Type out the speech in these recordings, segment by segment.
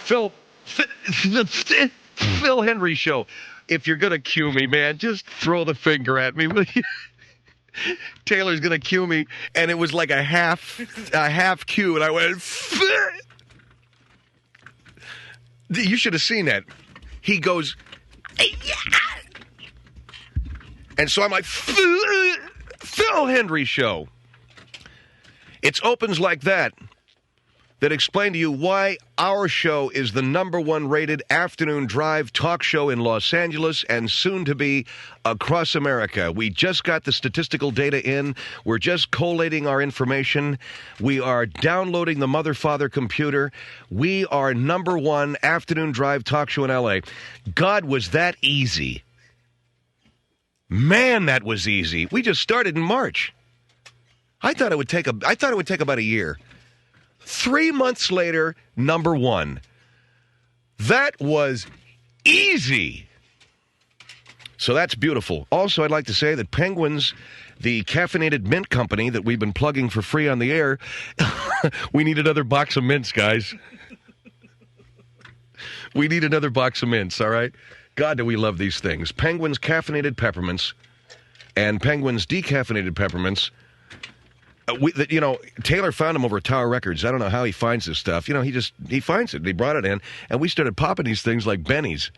Phil Hendrie show. If you're going to cue me, man, just throw the finger at me, will you? Taylor's going to cue me, and it was like a half cue, and I went, you should have seen that. He goes, hey, yeah. And so I'm like, Phil Hendrie show. It opens like that explain to you why our show is the #1 rated afternoon drive talk show in Los Angeles and soon to be across America. We just got the statistical data in. We're just collating our information. We are downloading the mother father computer. We are #1 afternoon drive talk show in LA. God, was that easy? Man, that was easy. We just started in March. I thought it would take about a year. 3 months later, #1. That was easy. So that's beautiful. Also, I'd like to say that Penguins, the caffeinated mint company that we've been plugging for free on the air, we need another box of mints, guys. We need another box of mints, all right? God, do we love these things. Penguins caffeinated peppermints and Penguins decaffeinated peppermints. Taylor found them over at Tower Records. I don't know how he finds this stuff. He finds it. He brought it in, and we started popping these things like bennies.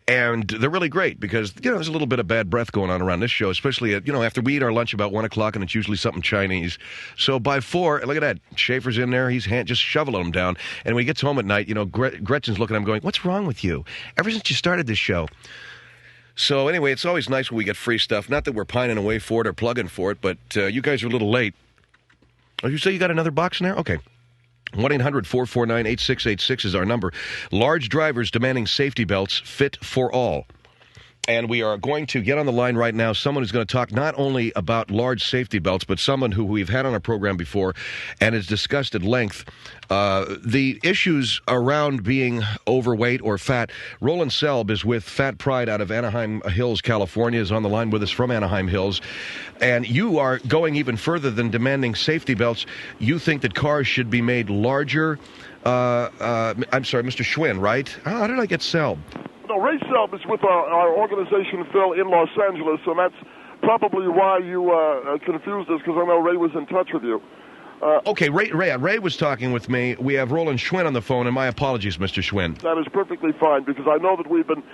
And they're really great because, there's a little bit of bad breath going on around this show, especially, after we eat our lunch about 1 o'clock, and it's usually something Chinese. So by 4, look at that. Schaefer's in there. He's just shoveling them down. And when he gets home at night, Gretchen's looking at him going, what's wrong with you? Ever since you started this show. So anyway, it's always nice when we get free stuff. Not that we're pining away for it or plugging for it, but you guys are a little late. Oh, you say you got another box in there? Okay. 1-800-449-8686 is our number. Large drivers demanding safety belts fit for all. And we are going to get on the line right now someone who's going to talk not only about large safety belts, but someone who we've had on our program before and has discussed at length the issues around being overweight or fat. Roland Selb is with Fat Pride out of Anaheim Hills, California, is on the line with us from Anaheim Hills. And you are going even further than demanding safety belts. You think that cars should be made larger. I'm sorry, Mr. Schwinn, right? How did I get Selb? No, Ray Selb is with our organization, Phil, in Los Angeles, and that's probably why you confused us, because I know Ray was in touch with you. Okay, Ray was talking with me. We have Roland Schwinn on the phone, and my apologies, Mr. Schwinn. That is perfectly fine, because I know that we've been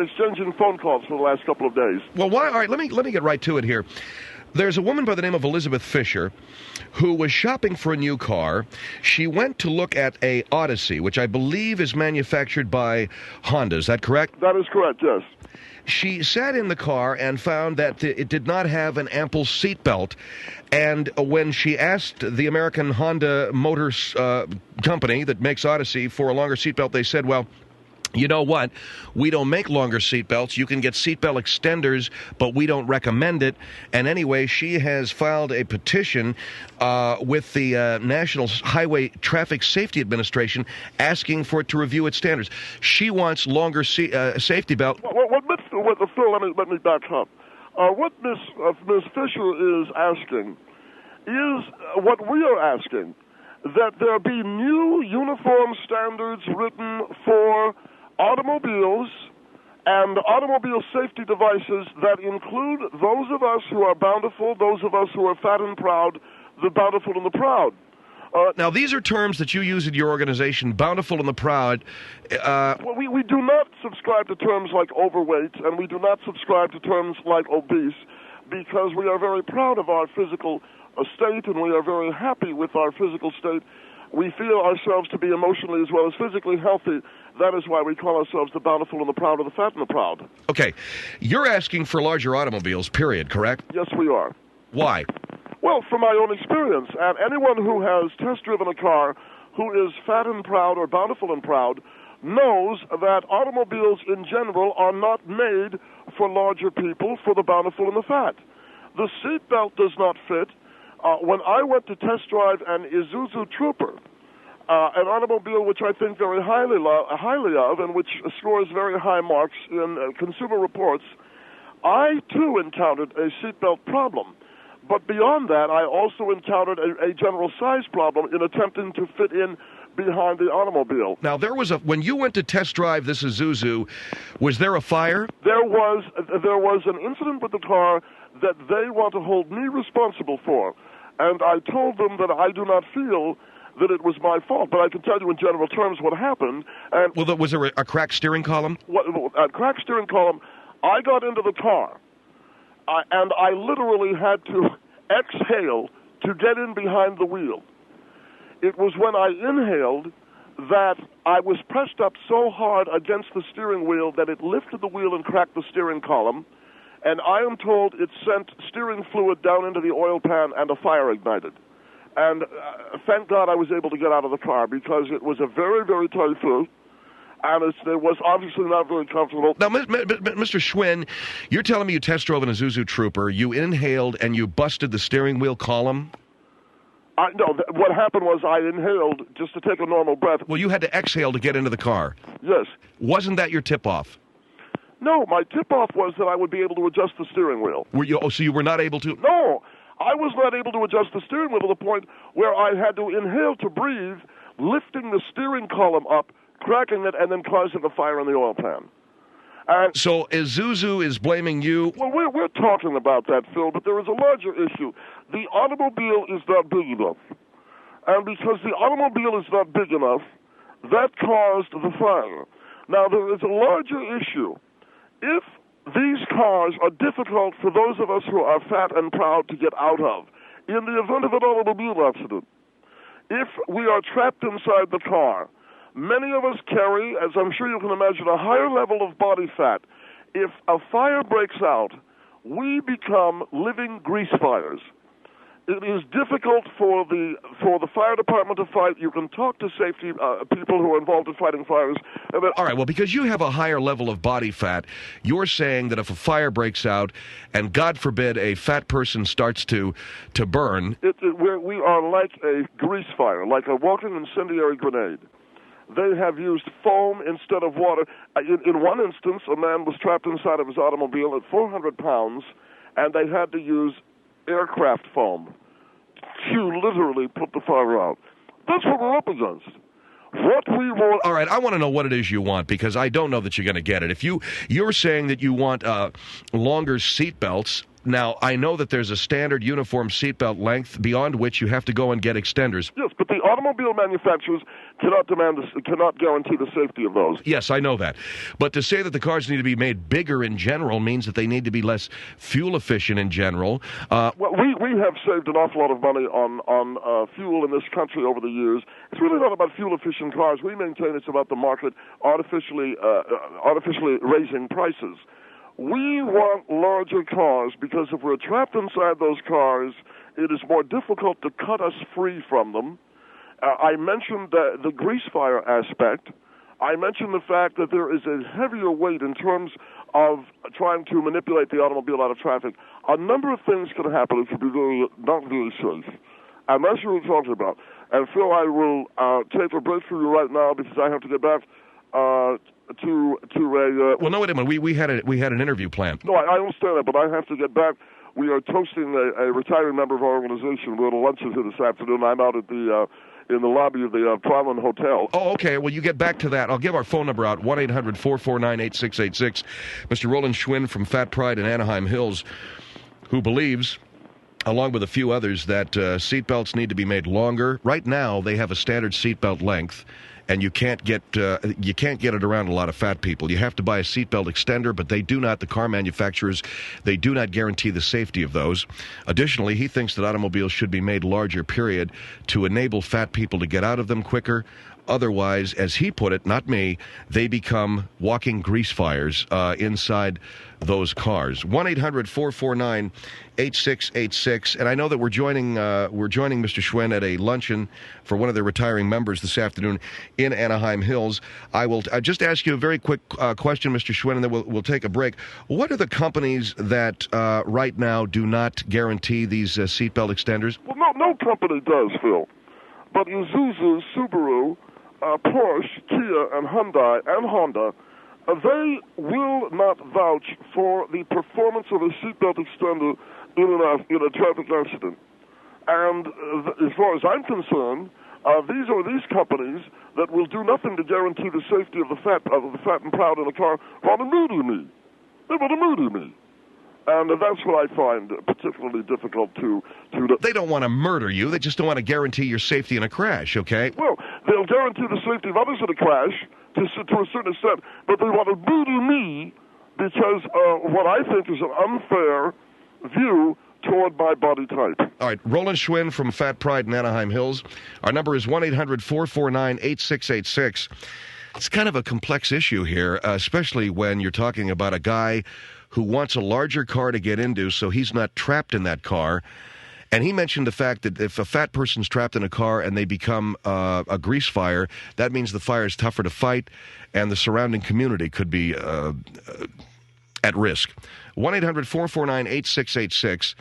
exchanging phone calls for the last couple of days. Well, why? All right, let me get right to it here. There's a woman by the name of Elizabeth Fisher who was shopping for a new car. She went to look at a Odyssey, which I believe is manufactured by Honda. Is that correct? That is correct, yes. She sat in the car and found that it did not have an ample seatbelt. And when she asked the American Honda Motors company that makes Odyssey for a longer seatbelt, they said, well, you know what? We don't make longer seatbelts. You can get seatbelt extenders, but we don't recommend it. And anyway, she has filed a petition with the National Highway Traffic Safety Administration asking for it to review its standards. She wants longer safety belt. Phil, let me back up. What Ms. Fisher is asking is what we are asking, that there be new uniform standards written for automobiles and automobile safety devices that include those of us who are bountiful, those of us who are fat and proud, the bountiful and the proud. Now, these are terms that you use in your organization, bountiful and the proud. Well, we do not subscribe to terms like overweight, and we do not subscribe to terms like obese, because we are very proud of our physical state, and we are very happy with our physical state. We feel ourselves to be emotionally as well as physically healthy. That is why we call ourselves the bountiful and the proud, or the fat and the proud. Okay. You're asking for larger automobiles, period, correct? Yes, we are. Why? Well, from my own experience, and anyone who has test-driven a car who is fat and proud or bountiful and proud knows that automobiles in general are not made for larger people, for the bountiful and the fat. The seatbelt does not fit. When I went to test drive an Isuzu Trooper, an automobile which I think very highly of, and which scores very high marks in Consumer Reports, I too encountered a seatbelt problem. But beyond that, I also encountered a general size problem in attempting to fit in behind the automobile. Now, when you went to test drive this Isuzu, was there a fire? There was an incident with the car that they want to hold me responsible for. And I told them that I do not feel that it was my fault. But I can tell you in general terms what happened. And well, was there a cracked steering column? A cracked steering column. I got into the car, and I literally had to exhale to get in behind the wheel. It was when I inhaled that I was pressed up so hard against the steering wheel that it lifted the wheel and cracked the steering column. And I am told it sent steering fluid down into the oil pan and a fire ignited. And thank God I was able to get out of the car because it was a very, very tight fit. And it was obviously not very comfortable. Now, Mr. Schwinn, you're telling me you test drove an Isuzu Trooper, you inhaled, and you busted the steering wheel column? No, what happened was I inhaled just to take a normal breath. Well, you had to exhale to get into the car. Yes. Wasn't that your tip-off? No, my tip-off was that I would be able to adjust the steering wheel. So you were not able to? No, I was not able to adjust the steering wheel to the point where I had to inhale to breathe, lifting the steering column up, cracking it, and then causing a fire in the oil pan. And so Isuzu is blaming you? Well, we're talking about that, Phil, but there is a larger issue. The automobile is not big enough. And because the automobile is not big enough, that caused the fire. Now, there is a larger issue. If these cars are difficult for those of us who are fat and proud to get out of, in the event of an automobile accident, if we are trapped inside the car, many of us carry, as I'm sure you can imagine, a higher level of body fat. If a fire breaks out, we become living grease fires. It is difficult for the fire department to fight. You can talk to safety people who are involved in fighting fires. All right, well, because you have a higher level of body fat, you're saying that if a fire breaks out and, God forbid, a fat person starts to burn... we are like a grease fire, like a walking incendiary grenade. They have used foam instead of water. In one instance, a man was trapped inside of his automobile at 400 pounds, and they had to use aircraft foam to literally put the fire out. That's what we're up against. What we want... All right, I want to know what it is you want, because I don't know that you're going to get it. If you're saying that you want longer seat belts... Now, I know that there's a standard uniform seatbelt length beyond which you have to go and get extenders. Yes, but the automobile manufacturers cannot guarantee the safety of those. Yes, I know that. But to say that the cars need to be made bigger in general means that they need to be less fuel efficient in general. Well, we have saved an awful lot of money on fuel in this country over the years. It's really not about fuel-efficient cars. We maintain it's about the market artificially raising prices. We want larger cars because if we're trapped inside those cars, it is more difficult to cut us free from them. I mentioned the grease fire aspect. I mentioned the fact that there is a heavier weight in terms of trying to manipulate the automobile out of traffic. A number of things could happen. It could be not very safe. And that's what we're talking about. And Phil, I will take a break for you right now because I have to get back to a... Well, no, wait a minute. We had an interview planned. No, I understand that, but I have to get back. We are toasting a retiring member of our organization. We're at a luncheon here this afternoon. I'm out at in the lobby of the Promenade Hotel. Oh, okay. Well, you get back to that. I'll give our phone number out, 1-800-449-8686. Mr. Roland Schwinn from Fat Pride in Anaheim Hills, who believes, along with a few others, that seatbelts need to be made longer. Right now, they have a standard seatbelt length, and you can't get it around a lot of fat people. You have to buy a seatbelt extender, but they do not, the car manufacturers, they do not guarantee the safety of those. Additionally, he thinks that automobiles should be made larger, period, to enable fat people to get out of them quicker. Otherwise, as he put it, not me, they become walking grease fires inside those cars. 1-800-449-8686. And I know that we're joining Mr. Schwinn at a luncheon for one of their retiring members this afternoon in Anaheim Hills. I will just ask you a very quick question, Mr. Schwinn, and then we'll take a break. What are the companies that right now do not guarantee these seatbelt extenders? Well, no company does, Phil. But Isuzu, Subaru, Porsche, Kia, and Hyundai, and Honda, they will not vouch for the performance of a seatbelt extender in a traffic accident. And as far as I'm concerned, these companies that will do nothing to guarantee the safety of the fat and proud in a car want to murder me. They want to murder me. And that's what I find particularly difficult to. They don't want to murder you. They just don't want to guarantee your safety in a crash, okay? Well, they'll guarantee the safety of others in a crash to a certain extent, but they want to murder me because what I think is an unfair view toward my body type. All right, Roland Schwinn from Fat Pride in Anaheim Hills. Our number is 1-800-449-8686. It's kind of a complex issue here, especially when you're talking about a guy who wants a larger car to get into so he's not trapped in that car. And he mentioned the fact that if a fat person's trapped in a car and they become a grease fire, that means the fire is tougher to fight and the surrounding community could be at risk. 1-800-449-8686.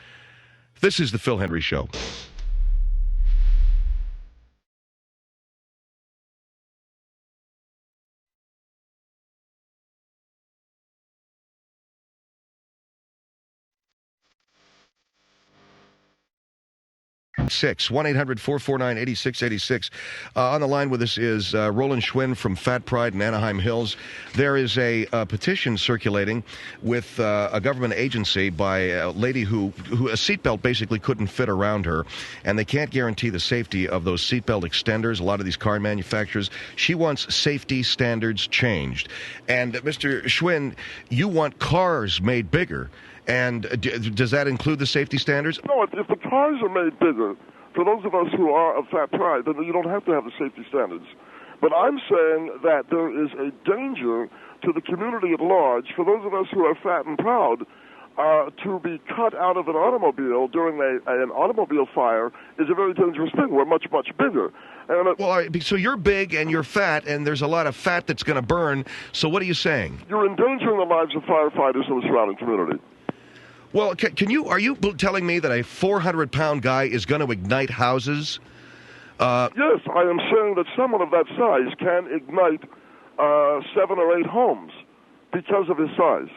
This is the Phil Hendrie Show. 1-800-449-8686. On the line with us is Roland Schwinn from Fat Pride in Anaheim Hills. There is a petition circulating with a government agency by a lady who a seatbelt basically couldn't fit around her, and they can't guarantee the safety of those seatbelt extenders. A lot of these car manufacturers. She wants safety standards changed. And Mr. Schwinn, you want cars made bigger. And does that include the safety standards? No, if the cars are made bigger, for those of us who are of Fat Pride, then you don't have to have the safety standards. But I'm saying that there is a danger to the community at large, for those of us who are fat and proud, to be cut out of an automobile during an automobile fire is a very dangerous thing. We're much, much bigger. Well, so you're big and you're fat, and there's a lot of fat that's going to burn. So what are you saying? You're endangering the lives of firefighters in the surrounding community. Well, are you telling me that a 400-pound guy is going to ignite houses? Yes, I am saying that someone of that size can ignite 7 or 8 homes because of his size.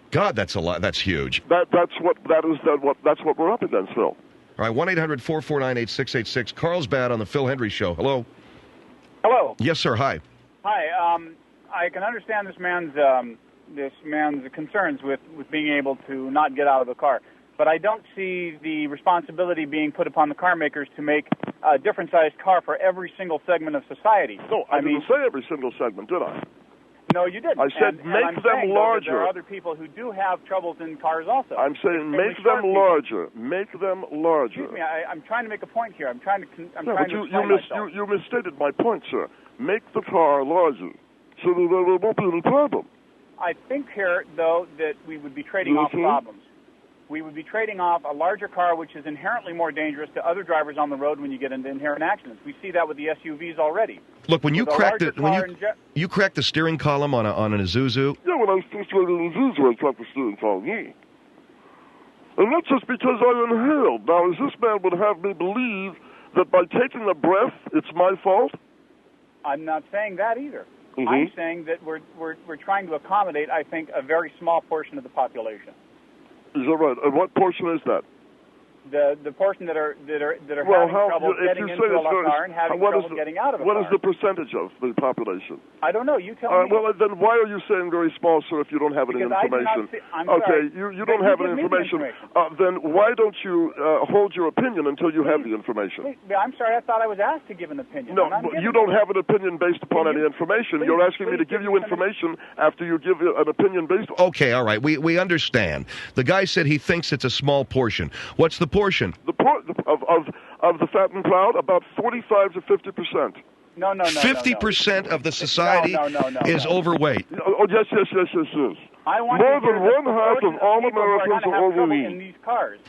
God, that's a lot. That's huge. That's what we're up against, Phil. All right, 1-800-449-8686. Carlsbad on the Phil Hendrie Show. Hello. Hello. Yes, sir. Hi. Hi. I can understand this man's concerns with being able to not get out of the car. But I don't see the responsibility being put upon the car makers to make a different-sized car for every single segment of society. No, I didn't say every single segment, did I? No, you didn't. I said make them larger. There are other people who do have troubles in cars also. I'm saying make them larger. Make them larger. Excuse me, I'm trying to make a point here. I'm trying to explain myself. You misstated my point, sir. Make the car larger so that there won't be any problem. I think here, though, that we would be trading off problems. We would be trading off a larger car, which is inherently more dangerous to other drivers on the road when you get into inherent accidents. We see that with the SUVs already. Look, when you cracked you cracked the steering column on an Isuzu. Yeah, when I was first driving an Isuzu, I cracked the steering column. Yeah. And that's just because I inhaled. Now, as this man would have me believe that by taking a breath, it's my fault? I'm not saying that either. I'm saying that we're trying to accommodate, I think, a very small portion of the population. Is that right? And what portion is that? The portion that are having trouble getting into a car and having trouble getting out of a car. What is the percentage of the population? I don't know. You tell me. Well, then why are you saying very small, sir, if you don't have any information? Okay, you don't have any information. Then why don't you hold your opinion until you have the information? I'm sorry. I thought I was asked to give an opinion. No, you don't have an opinion based upon any information. You're asking me to give you information after you give an opinion based on... Okay, all right. We understand. The guy said he thinks it's a small portion. What's the portion? Of the fat and proud, about 45 to 50%. No. 50% of the society is overweight. Oh, yes. More than one-half of all Americans are overweight. In these cars.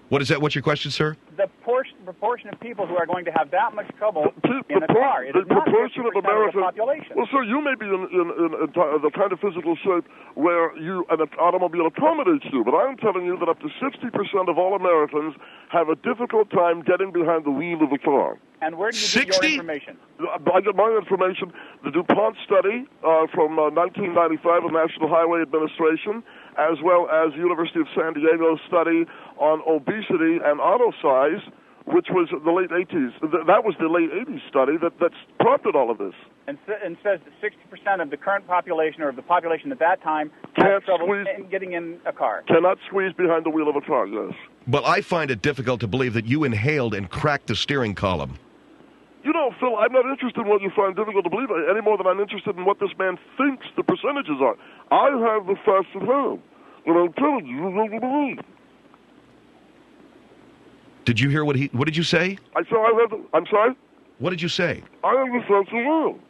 What is that? What's your question, sir? The proportion of people who are going to have that much trouble in a car. It the is not proportion of American population. Well, sir, you may be in the kind of physical shape where an automobile accommodates you, but I'm telling you that up to 60% of all Americans have a difficult time getting behind the wheel of a car. And where do you get your information? I get my information, the DuPont study from 1995 of National Highway Administration, as well as University of San Diego's study on obesity and auto size, which was the late 80s. That was the late 80s study that's prompted all of this. And says that 60% of the current population, or of the population at that time, has trouble getting in a car. Cannot squeeze behind the wheel of a car, yes. But I find it difficult to believe that you inhaled and cracked the steering column. You know, Phil, I'm not interested in what you find difficult to believe any more than I'm interested in what this man thinks the percentages are. I have the facts at home, and I'm telling you, you're going to believe. Did you hear what did you say? I'm sorry? What did you say? I have the facts at home.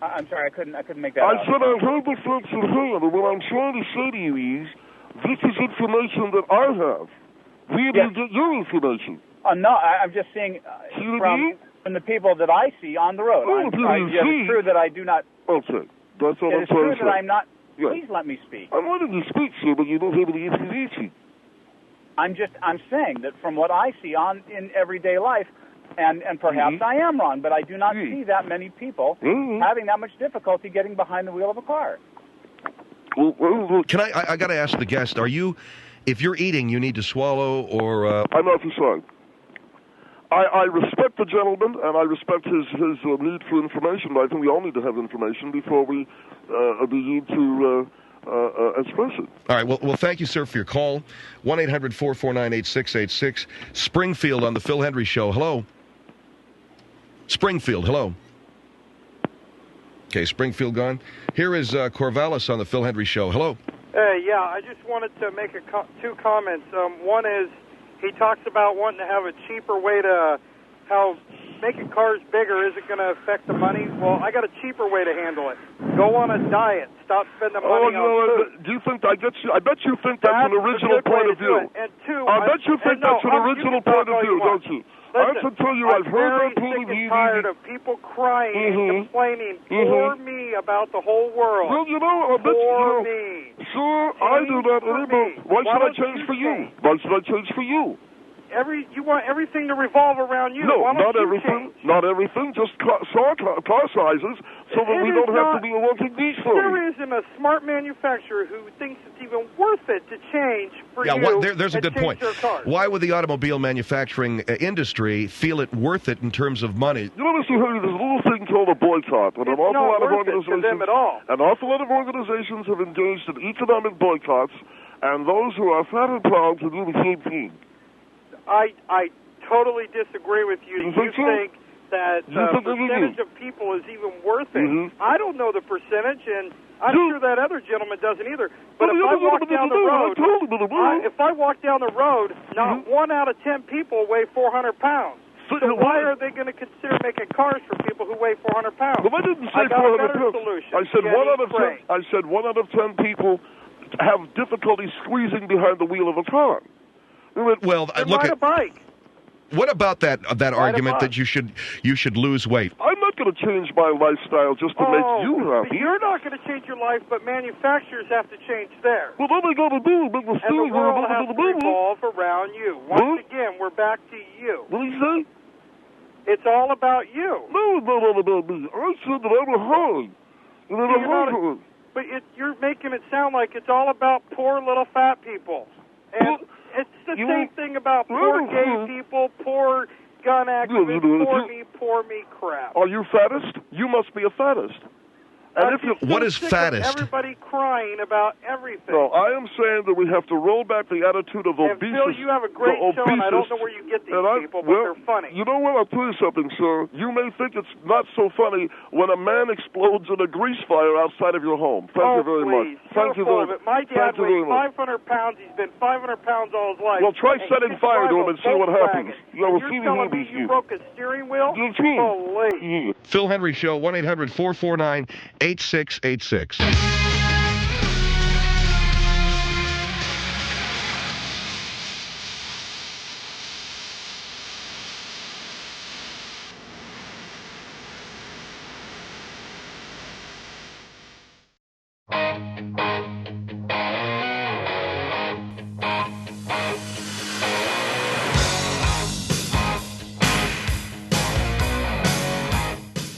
I'm sorry, I couldn't make that out. I said I heard the facts at home, and what I'm trying to say to you is, this is information that I have. Where do you get your information? No, I'm just seeing from the people that I see on the road. It's true that I do not. Okay, that's all I'm trying to say. It's true that I'm not. Yeah. Please let me speak. I'm letting you speak, sir, but you don't have any information. I'm saying that from what I see in everyday life, and perhaps I am wrong, but I do not see that many people having that much difficulty getting behind the wheel of a car. Can I got to ask the guest, if you're eating, you need to swallow or... I'm not sorry. I respect the gentleman, and I respect his need for information, but I think we all need to have information before we begin to express it. All right, well, thank you, sir, for your call. 1-800-449-8686. Springfield on the Phil Hendrie Show. Hello. Springfield, hello. Okay, Springfield gone. Here is Corvallis on the Phil Hendrie Show. Hello. Yeah, I just wanted to make two comments. One is he talks about wanting to have a cheaper way to how making cars bigger isn't going to affect the money. Well, I got a cheaper way to handle it. Go on a diet. Stop spending money on food. Do you think I bet you think that's an original point of view. And two, I bet you think that's an original point of view, don't you? Listen, I have to tell you, I've heard that point of view. I'm tired of people crying and complaining. Poor me about the whole world. Well, you know, I bet poor me. Sure, I do that anymore. Why should I change for you? Why should I change for you? You want everything to revolve around you. No, not everything. Change? Not everything. Just car sizes, so that we don't have to be a walking beach for There isn't a smart manufacturer who thinks it's even worth it to change for you. There's a good point. Why would the automobile manufacturing industry feel it worth it in terms of money? You know, Mr. Henry, there's a little thing called a boycott, and an awful lot of organizations have engaged in economic boycotts, and those who are fat and proud to do the same thing. I totally disagree with you. You think that the percentage of people is even worth it. I don't know the percentage, and I'm sure that other gentleman doesn't either. But if I walk down the road, not 1 out of 10 people weigh 400 pounds. So why are they going to consider making cars for people who weigh 400 pounds? Well, I didn't say 400 pounds. I said 1 out of 10. I said 1 out of 10 people have difficulty squeezing behind the wheel of a car. Well, look at a bike. What about that argument that you should lose weight? I'm not going to change my lifestyle just to make you happy. You're not going to change your life, but manufacturers have to change theirs. Well, what are they going to do? And the world has to revolve around you. Once again, we're back to you. What did you say? It's all about you. No, it's not all about me. I said that I'm a hog. But you're making it sound like it's all about poor little fat people. And it's the same thing about poor gay people, poor gun activists, poor me crap. Are you fattest? You must be a fattest. And what is fattest? Everybody crying about everything. No, I am saying that we have to roll back the attitude of obesity. Phil, you have a great show, and I don't know where you get these people, but they're funny. You know what? I'll tell you something, sir. You may think it's not so funny when a man explodes in a grease fire outside of your home. Thank you very much. Thank you very much. My dad weighs 500 pounds. He's been 500 pounds all his life. Well, try setting fire to him and see what happens. You're telling me you broke a steering wheel? Holy. Phil Hendrie Show, 1-800-449-8686.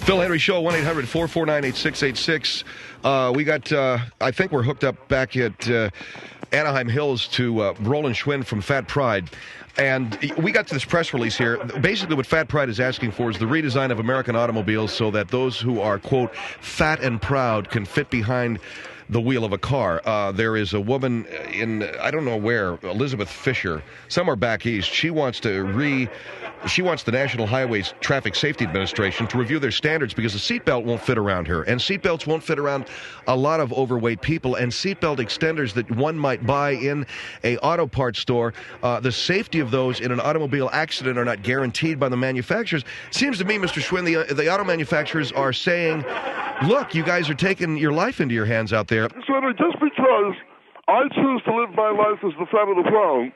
Phil Hendrie Show, 1-800-449-8686. We got, I think we're hooked up back at Anaheim Hills to Roland Schwinn from Fat Pride. And we got to this press release here. Basically, what Fat Pride is asking for is the redesign of American automobiles so that those who are, quote, fat and proud can fit behind the wheel of a car. There is a woman in, I don't know where, Elizabeth Fisher, somewhere back east. She wants the National Highways Traffic Safety Administration to review their standards because the seatbelt won't fit around her. And seatbelts won't fit around a lot of overweight people. And seatbelt extenders that one might buy in a auto parts store, the safety of those in an automobile accident are not guaranteed by the manufacturers. Seems to me, Mr. Schwinn, the auto manufacturers are saying, look, you guys are taking your life into your hands out there. Senator, just because I choose to live my life as the fat of the proud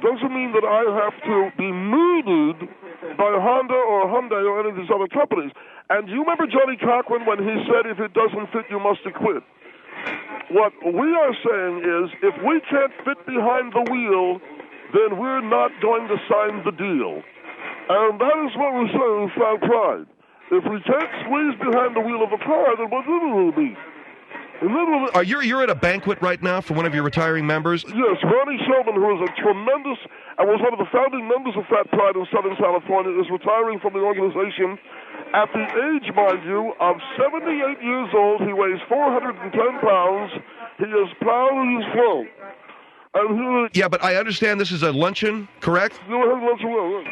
doesn't mean that I have to be mooted by Honda or Hyundai or any of these other companies. And do you remember Johnny Cochran when he said, if it doesn't fit, you must acquit? What we are saying is, if we can't fit behind the wheel, then we're not going to sign the deal. And that is what we're saying with Fat Pride. If we can't squeeze behind the wheel of a car, then what good will it be? You're at a banquet right now for one of your retiring members? Yes, Ronnie Shulman, who is a tremendous and was one of the founding members of Fat Pride in Southern California, is retiring from the organization at the age, mind you, of 78 years old. He weighs 410 pounds. He is proud and he's full. Yeah, but I understand this is a luncheon, correct? You have luncheon, well.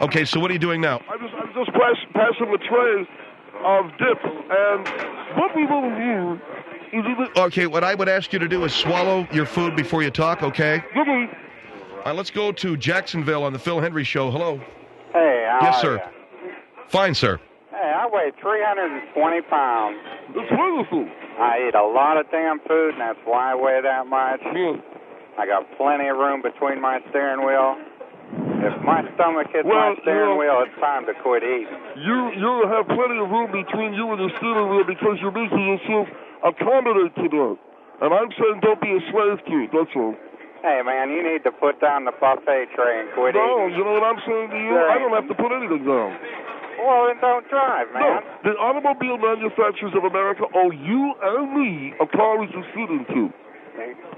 Okay, so what are you doing now? I'm just passing the tray of dip, and what we will do is... Okay, what I would ask you to do is swallow your food before you talk, okay? All right, let's go to Jacksonville on the Phil Hendrie Show. Hello. Hey, how Yes, are sir. ya? Fine, sir. Hey, I weigh 320 pounds. That's wonderful. I eat a lot of damn food, and that's why I weigh that much. Yeah. I got plenty of room between my steering wheel. If my stomach hits my steering wheel, it's time to quit eating. You have plenty of room between you and your steering wheel because you're making yourself accommodate to that. And I'm saying don't be a slave to it, that's all. Hey, man, you need to put down the buffet tray and quit eating. No, you know what I'm saying to you? I don't have to put anything down. Well, then don't drive, man. No, the automobile manufacturers of America owe you and me a car we can fit into.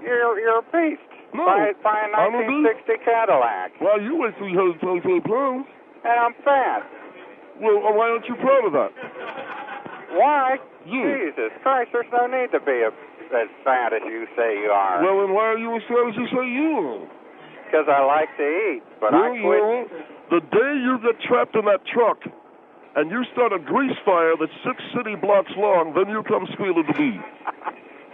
You're a beast. No, Buy a 1960 Cadillac. Well, you weigh 325 pounds. And I'm fat. Well, why aren't you proud of that? Why? Yeah. Jesus Christ, there's no need to be as fat as you say you are. Well, then why are you as fat as you say you are? Because I like to eat, but I quit. The day you get trapped in that truck and you start a grease fire that's 6 city blocks long, then you come squealing to me.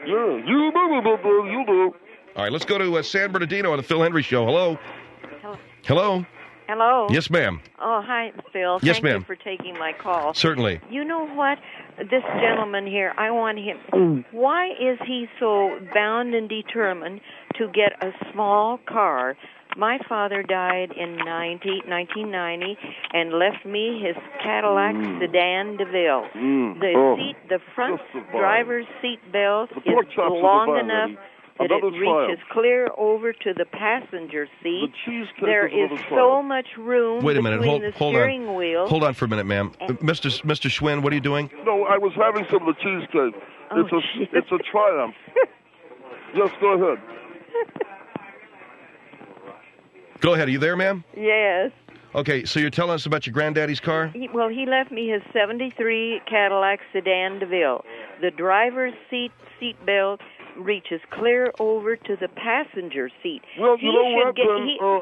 Yeah, you do. All right, let's go to San Bernardino on the Phil Hendrie Show. Hello. Hello. Hello. Yes, ma'am. Oh, hi, Phil. Yes, ma'am. Thank you for taking my call. Certainly. You know what? This gentleman here, I want him. Why is he so bound and determined to get a small car? My father died in 1990 and left me his Cadillac sedan DeVille. The front driver's seat belt is long enough that it reaches clear over to the passenger seat. There is so much room Wait a minute. between the steering wheel. Hold on for a minute, ma'am. Mr. Schwinn, what are you doing? No, I was having some of the cheesecake. It's a triumph. Yes, go ahead. Go ahead. Are you there, ma'am? Yes. Okay, so you're telling us about your granddaddy's car? He left me his 73 Cadillac sedan DeVille. The driver's seat belt reaches clear over to the passenger seat. Well, you know what?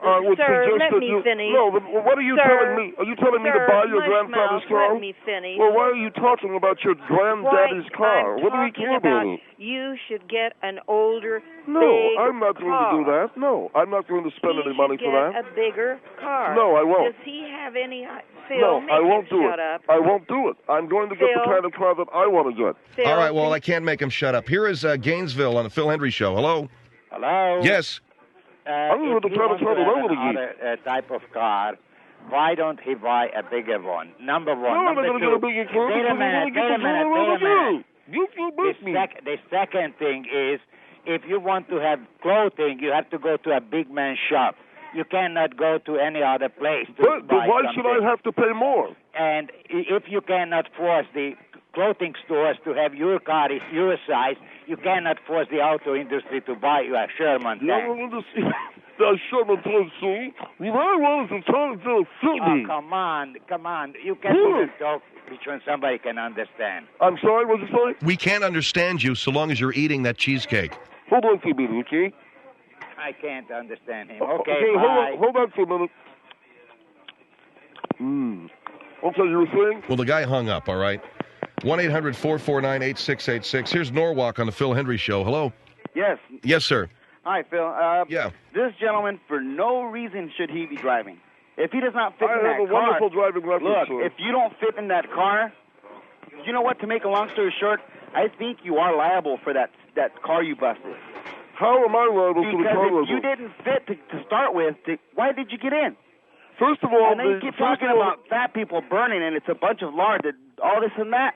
I would sir, suggest let that me you... finish. No, but what are you telling me? Are you telling me to buy your grandfather's car? Let me finish. Well, why are you talking about your granddaddy's car? What do we care about it? You should get an older, No, big I'm not going to do that. No, I'm not going to spend any money for that. He should get a bigger car. No, I won't. Does he have any... Phil, no, I won't do shut it. up. I won't do it. I'm going to get the kind of car that I want to get. Phil, all right, well, I can't make him shut up. Here is Gainesville on the Phil Hendrie Show. Hello? Hello? Yes. I'm going to try to tell another type of car, why don't he buy a bigger one? Number one. No, I'm not going to get a bigger car. Wait a minute. You can't make me. The second thing is, if you want to have clothing, you have to go to a big man shop. you cannot go to any other place to But buy why something. should I have to pay more? And if you cannot force the clothing stores to have your car is your size, you cannot force the auto industry to buy you a Sherman You tank. don't understand. That Sherman tank, see? You might want to tell it to fit Oh, me. come on. You can't even talk between somebody can understand. I'm sorry, what did you say? We can't understand you so long as you're eating that cheesecake. Hold on for a minute, okay? I can't understand him. Okay, bye. Hold on for a minute. Okay, you were saying? Well, the guy hung up, all right? 1-800-449-8686. Here's Norwalk on the Phil Hendrie Show. Hello? Yes. Yes, sir. Hi, Phil. Yeah. This gentleman, for no reason should he be driving. If he does not fit in I that have a car, wonderful driving record, look, sir. if you don't fit in that car, you know what? To make a long story short, I think you are liable for that car you busted. How am I liable to the car Because if you rental? didn't fit to start with, why did you get in? First of all, And then you keep talking about fat people burning, and it's a bunch of lard, all this and that.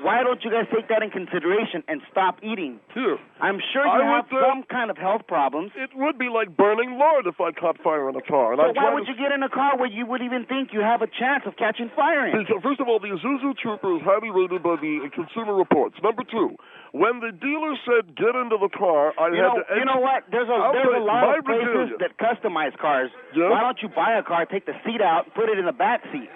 Why don't you guys take that in consideration and stop eating? Here. I'm sure you have some kind of health problems. It would be like burning lard if I caught fire in a car. And But why would you get in a car where you would even think you have a chance of catching fire in? Because, first of all, the Isuzu Trooper is highly rated by the Consumer Reports. Number two, when the dealer said get into the car, I had to... You know what? There's a lot of places that customize cars. Yes? Why don't you buy a car, take the seat out, and put it in the back seat?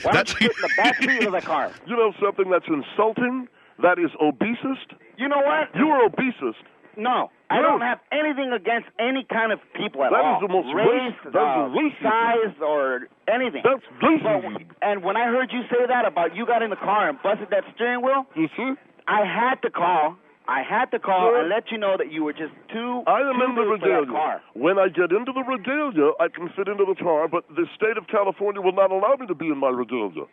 Why don't you sit in the back seat of the car? You know something that's insulting? That is obesist. You know what? You are obesist. No, I don't have anything against any kind of people at That all. is the most race, racist. size, or anything. That's racism. And when I heard you say that about you got in the car and busted that steering wheel, you see? I had to call and let you know that you were just too I am in the big for that regalia. car. When I get into the regalia, I can fit into the car, but the state of California will not allow me to be in my regalia.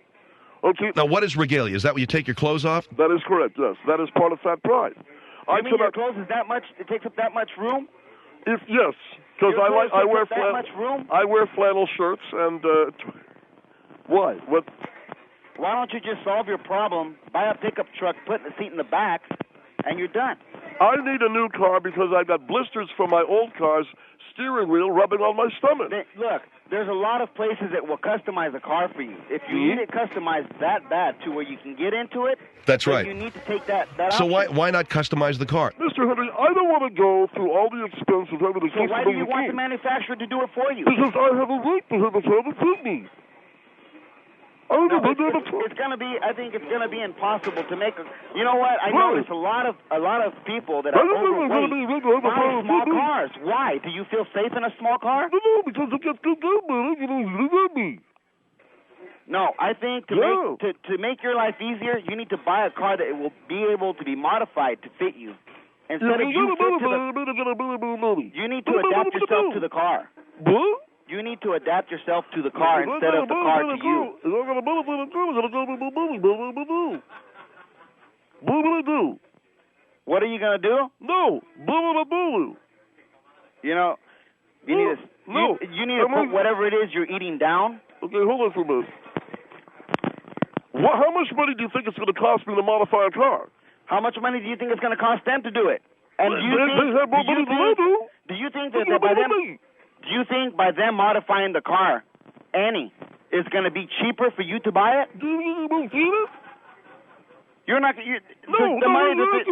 Okay. Now, what is regalia? Is that when you take your clothes off? That is correct, yes. That is part of fat pride. You mean your clothes is that much? It takes up that much room? Yes, because I wear that much room? I wear flannel shirts and why? What? Why don't you just solve your problem, buy a pickup truck, put the seat in the back, and you're done? I need a new car because I got blisters from my old car's steering wheel rubbing on my stomach. Look, there's a lot of places that will customize a car for you. If you need it customized that bad to where you can get into it, that's right. You need to take that So option. why not customize the car? Mr. Hendrie, I don't want to go through all the expense of having a So why do you want the manufacturer to do it for you? Because I have a right to have a car to fit me. I think it's gonna be impossible to make a. You know what? I notice a lot of people that are overweight buy small cars. Why? Do you feel safe in a small car? No, because it gets too good, man. You know me. No, I think to make your life easier, you need to buy a car that will be able to be modified to fit you. Instead of you fit to the, you need to adapt yourself to the car. What? You need to adapt yourself to the car instead of the car to you. What are you going to do? No. You know, you need to put whatever it is you're eating down. Okay, hold on for a minute. How much money do you think it's going to cost me to modify a car? How much money do you think it's going to cost them to do it? And do you think by them modifying the car, Annie, is going to be cheaper for you to buy it? You're not. Answer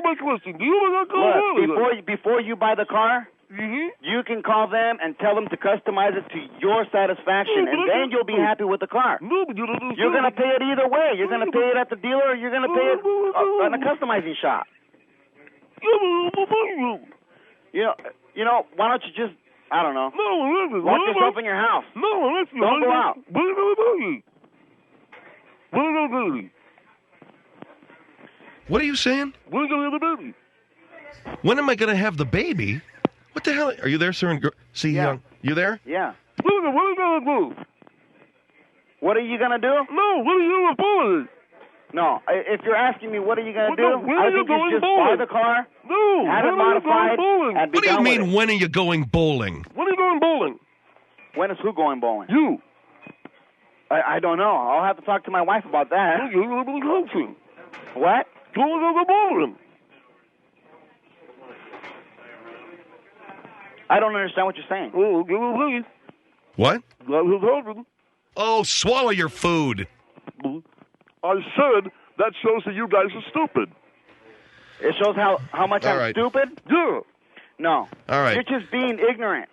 my question. Do you want to look, before you buy the car, you can call them and tell them to customize it to your satisfaction, and then you'll be happy with the car. No, but you don't understand. You're going to pay it either way. You're going to pay it at the dealer, or you're going to pay it in a customizing shop. You know, why don't you just, I don't know, lock yourself in your house. Don't go out. What are you saying? When are you going to have the baby? When am I going to have the baby? What the hell? Are you there, sir? You there? Yeah. What are you going to do? What are you going to do? No, what are you going to do? No, if you're asking me what are you going to do, I think you just buy the car, no, have it modified, and be What do you done mean, with it. when are you going bowling? When are you going bowling? When is who going bowling? You. I don't know. I'll have to talk to my wife about that. You're going to be coaching. What? Going to go bowling. I don't understand what you're saying. What? That has happened. Oh, swallow your food. I said that shows that you guys are stupid. It shows how much All I'm right. stupid? Yeah. No. All right. You're just being ignorant.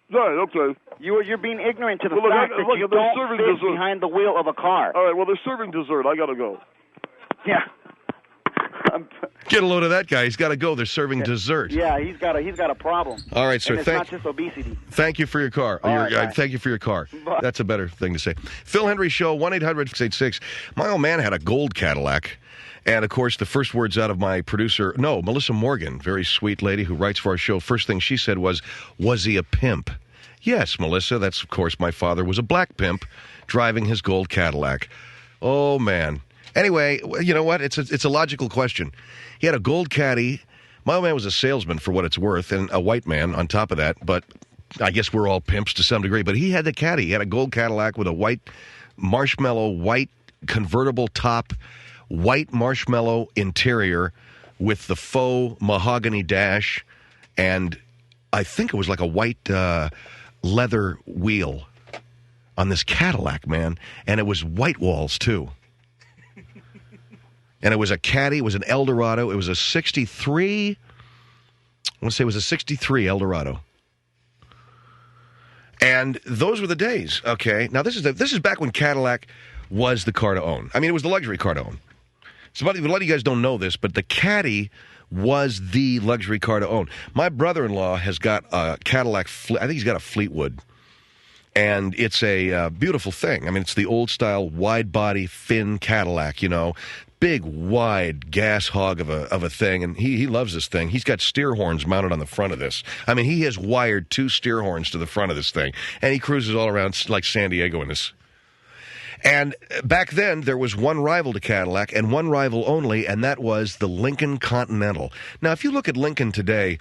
Right, okay. You're being ignorant to the Well, look, fact look, that you they're don't serving fit dessert. behind the wheel of a car. All right, well, they're serving dessert. I got to go. Yeah. Get a load of that guy. He's got to go. They're serving dessert. Yeah, he's got a problem. All right, sir. And it's not just obesity. Thank you for your car. All right, bye. Thank you for your car. Bye. That's a better thing to say. Phil Hendrie Show, 1-800-686. My old man had a gold Cadillac. And, of course, the first words out of my producer, Melissa Morgan, very sweet lady who writes for our show, first thing she said was he a pimp? Yes, Melissa, that's, of course, my father was a black pimp driving his gold Cadillac. Oh, man. Anyway, you know what? It's a logical question. He had a gold caddy. My old man was a salesman, for what it's worth, and a white man on top of that. But I guess we're all pimps to some degree. But he had the caddy. He had a gold Cadillac with a white convertible top, white marshmallow interior with the faux mahogany dash, and I think it was like a white leather wheel on this Cadillac, man. And it was white walls, too. And it was a caddy. It was an Eldorado. It was a 63. I want to say it was a 63 Eldorado. And those were the days, okay? Now, this is back when Cadillac was the car to own. I mean, it was the luxury car to own. So a lot of you guys don't know this, but the Caddy was the luxury car to own. My brother-in-law has got a Cadillac. I think he's got a Fleetwood. And it's a beautiful thing. I mean, it's the old-style, wide-body, Finn Cadillac, you know. Big, wide gas hog of a thing, and he loves this thing. He's got steer horns mounted on the front of this. I mean, he has wired 2 steer horns to the front of this thing, and he cruises all around like San Diego in this. And back then, there was one rival to Cadillac, and one rival only, and that was the Lincoln Continental. Now, if you look at Lincoln today,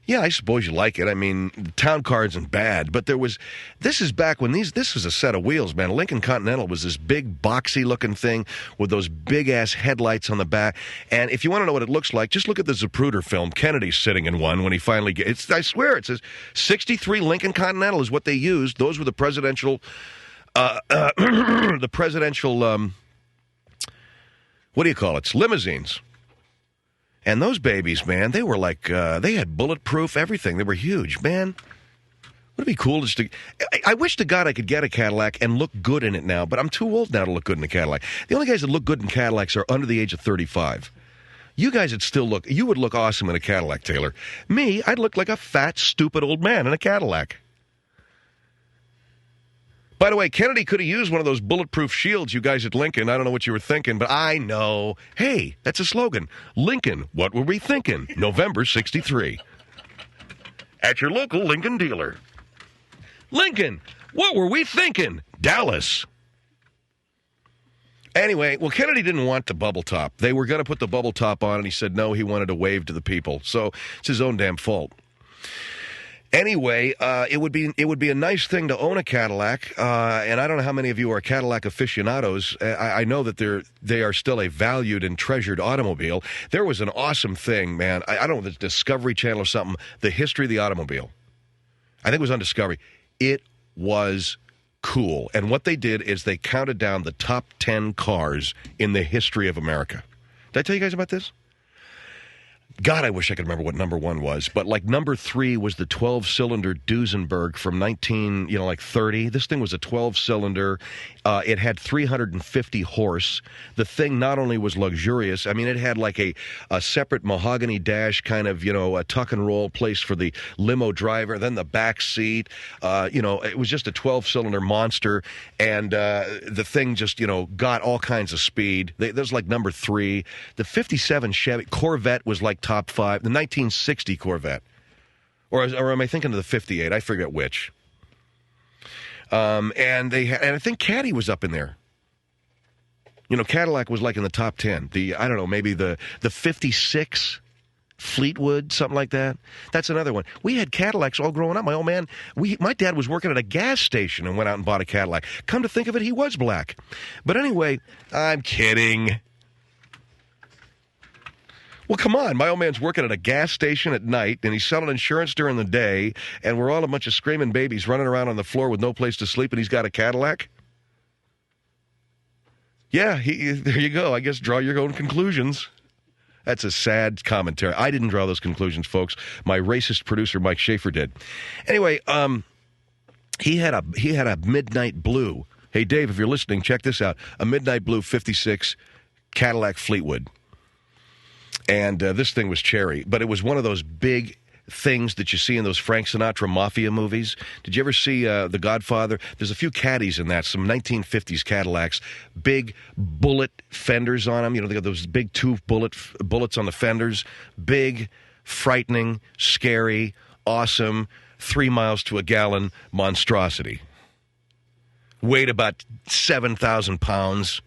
yeah, I suppose you like it. I mean, the town car isn't bad, but this is back when this was a set of wheels, man. Lincoln Continental was this big, boxy-looking thing with those big-ass headlights on the back. And if you want to know what it looks like, just look at the Zapruder film. Kennedy's sitting in one when he finally gets... I swear, it says 63 Lincoln Continental is what they used. Those were the presidential... what do you call it? Limousines. And those babies, man, they were like, they had bulletproof everything. They were huge, man. Would it be cool just to... I wish to God I could get a Cadillac and look good in it now, but I'm too old now to look good in a Cadillac. The only guys that look good in Cadillacs are under the age of 35. You guys would still look... You would look awesome in a Cadillac, Taylor. Me, I'd look like a fat, stupid old man in a Cadillac. By the way, Kennedy could have used one of those bulletproof shields you guys at Lincoln. I don't know what you were thinking, but I know. Hey, that's a slogan. Lincoln, what were we thinking? November 63. At your local Lincoln dealer. Lincoln, what were we thinking? Dallas. Anyway, well, Kennedy didn't want the bubble top. They were going to put the bubble top on, and he said no, he wanted to wave to the people. So it's his own damn fault. Anyway, it would be a nice thing to own a Cadillac, and I don't know how many of you are Cadillac aficionados. I know that they are still a valued and treasured automobile. There was an awesome thing, man. I don't know, the Discovery Channel or something, the history of the automobile. I think it was on Discovery. It was cool. And what they did is they counted down the top 10 cars in the history of America. Did I tell you guys about this? God, I wish I could remember what number 1 was, but like number 3 was the 12-cylinder Duesenberg from 30. This thing was a 12-cylinder. It had 350 horse. The thing not only was luxurious, I mean, it had like a separate mahogany dash, kind of, a tuck and roll place for the limo driver, then the back seat. It was just a 12-cylinder monster, and the thing just, got all kinds of speed. That was like number 3. The 57 Chevy Corvette was like top 5. The 1960 Corvette. Or am I thinking of the 58? I forget which. And I think Caddy was up in there. Cadillac was like in the top 10. Maybe the 56 Fleetwood, something like that. That's another one. We had Cadillacs all growing up. My old man, my dad was working at a gas station and went out and bought a Cadillac. Come to think of it, he was black. But anyway, I'm kidding. Well, come on. My old man's working at a gas station at night, and he's selling insurance during the day, and we're all a bunch of screaming babies running around on the floor with no place to sleep, and he's got a Cadillac? Yeah, there you go. I guess draw your own conclusions. That's a sad commentary. I didn't draw those conclusions, folks. My racist producer, Mike Schaefer, did. Anyway, he had a midnight blue. Hey, Dave, if you're listening, check this out. A midnight blue 56 Cadillac Fleetwood. And this thing was cherry, but it was one of those big things that you see in those Frank Sinatra mafia movies. Did you ever see The Godfather? There's a few caddies in that, some 1950s Cadillacs, big bullet fenders on them. You know, they got those big two bullets on the fenders. Big, frightening, scary, awesome, 3 miles to a gallon monstrosity. Weighed about 7,000 pounds.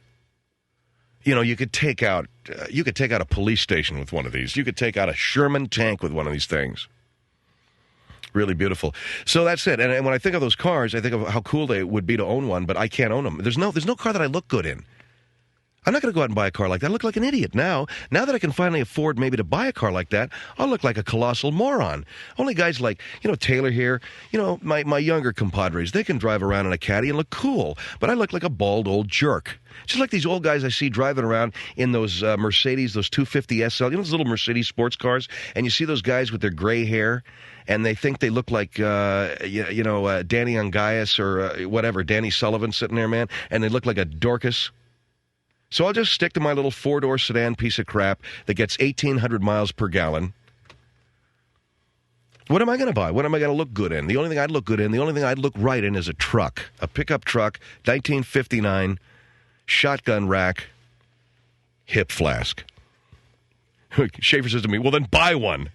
You know, you could take out a police station with one of these. You could take out a Sherman tank with one of these things. Really beautiful. So that's it. And when I think of those cars, I think of how cool they would be to own one, but I can't own them. There's no car that I look good in. I'm not going to go out and buy a car like that. I look like an idiot now. Now that I can finally afford maybe to buy a car like that, I'll look like a colossal moron. Only guys like, Taylor here, my younger compadres, they can drive around in a caddy and look cool. But I look like a bald old jerk. Just like these old guys I see driving around in those Mercedes, those 250 SL, those little Mercedes sports cars, and you see those guys with their gray hair, and they think they look like, Danny Ungaius or whatever, Danny Sullivan sitting there, man, and they look like a Dorcas. So I'll just stick to my little four-door sedan piece of crap that gets 1,800 miles per gallon. What am I going to buy? What am I going to look good in? The only thing I'd look good in, the only thing I'd look right in is a truck, a pickup truck, 1959, shotgun rack, hip flask. Schaefer says to me, well, then buy one.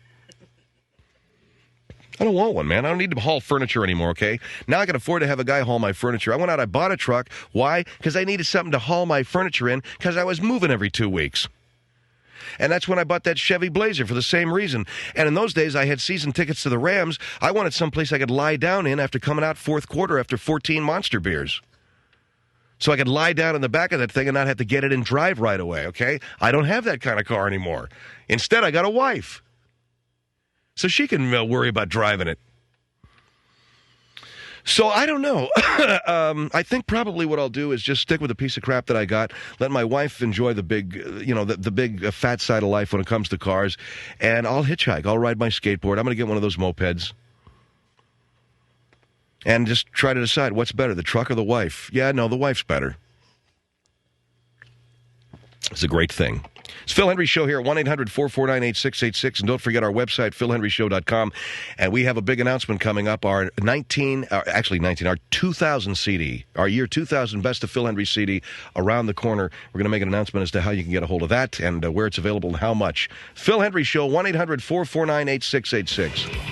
I don't want one, man. I don't need to haul furniture anymore, okay? Now I can afford to have a guy haul my furniture. I went out, I bought a truck. Why? Because I needed something to haul my furniture in because I was moving every 2 weeks. And that's when I bought that Chevy Blazer for the same reason. And in those days, I had season tickets to the Rams. I wanted someplace I could lie down in after coming out fourth quarter after 14 Monster beers. So I could lie down in the back of that thing and not have to get it and drive right away, okay? I don't have that kind of car anymore. Instead, I got a wife. So she can worry about driving it. So I don't know. I think probably what I'll do is just stick with the piece of crap that I got. Let my wife enjoy the big, the big fat side of life when it comes to cars. And I'll hitchhike. I'll ride my skateboard. I'm going to get one of those mopeds. And just try to decide what's better, the truck or the wife. Yeah, no, the wife's better. It's a great thing. It's Phil Hendrie Show here at 1-800-449-8686. And don't forget our website, philhendrieshow.com. And we have a big announcement coming up. Our 2000 CD, our year 2000 Best of Phil Hendrie CD around the corner. We're going to make an announcement as to how you can get a hold of that and where it's available and how much. Phil Hendrie Show, 1-800-449-8686.